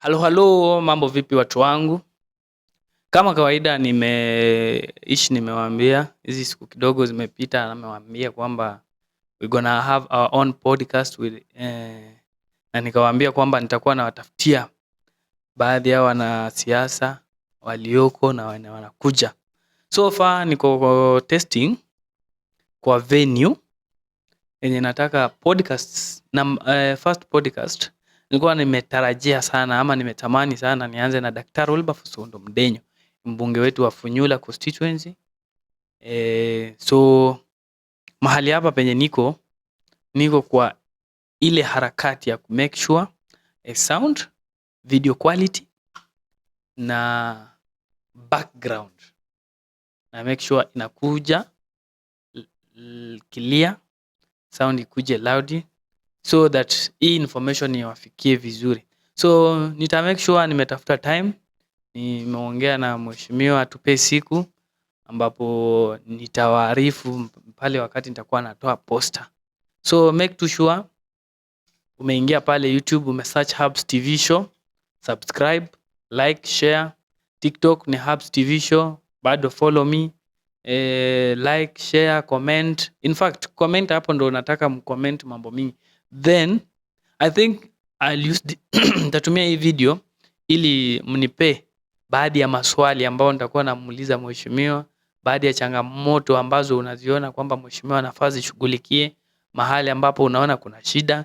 Halo halo, mambo vipi watu wangu? Kama kawaida nimewaambia, hizi siku kidogo zimepita na nimewaambia kwamba we gonna have our own podcast na nikawaambia kwamba nitakuwa nawatafutia baadhi ya wanasiasa walioko na wanakuja. So far niko testing kwa venue yenye nataka podcast na first podcast nilikuwa nimetarajia sana ama nimetamani sana nianze na Daktari Wilberforce Mdenyo, mbunge wetu wa Funyula constituency. So mahali hapa penye niko kwa ile harakati ya make sure sound, video quality na background na make sure inakuja clear, sound ikuje loud so that hii information iwafikie vizuri. So nita make sure nimetafuta time, nimeongea na mheshimiwa atupe siku ambapo nitawaarifu pale wakati nitakuwa natoa poster. So make to sure umeingia pale YouTube, umesearch Hubs TV Show, subscribe, like, share. TikTok ni Hubs TV Show, bado follow me. Like, share, comment. In fact, comment hapo ndo nataka mcomment mambo mingi. Then I think I'll use nitatumia hii video ili mnipe baadhi ya maswali ambao nitakuwa namuuliza mheshimiwa, baadhi ya changamoto ambazo unaziona kwamba mheshimiwa anafaa zishughulikie, mahali ambapo unaona kuna shida,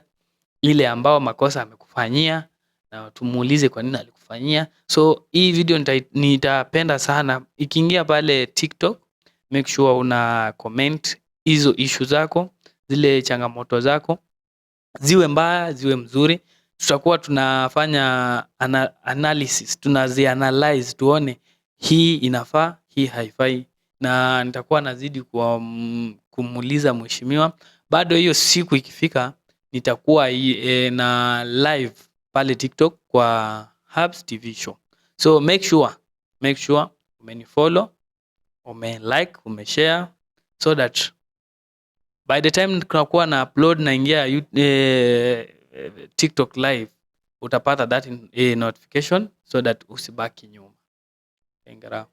ile ambao makosa amekufanyia na tumuulize kwa nini alikufanyia. So hii video nitapenda sana ikiingia pale TikTok, make sure una comment hizo issue zako, zile changamoto zako, ziwe mbaya ziwe mzuri. Tutakuwa tunafanya analysis, tunazianalyze tuone hii inafaa, hii haifai, na nitakuwa nazidi kumuuliza mheshimiwa. Bado hiyo siku ikifika nitakuwa na live pale TikTok kwa Hubs TV Show. So make sure umenifollow, umelike, umeshare so that by the time tunakuwa na upload na ingia TikTok live utapata that notification so that usibaki nyuma. Tengara.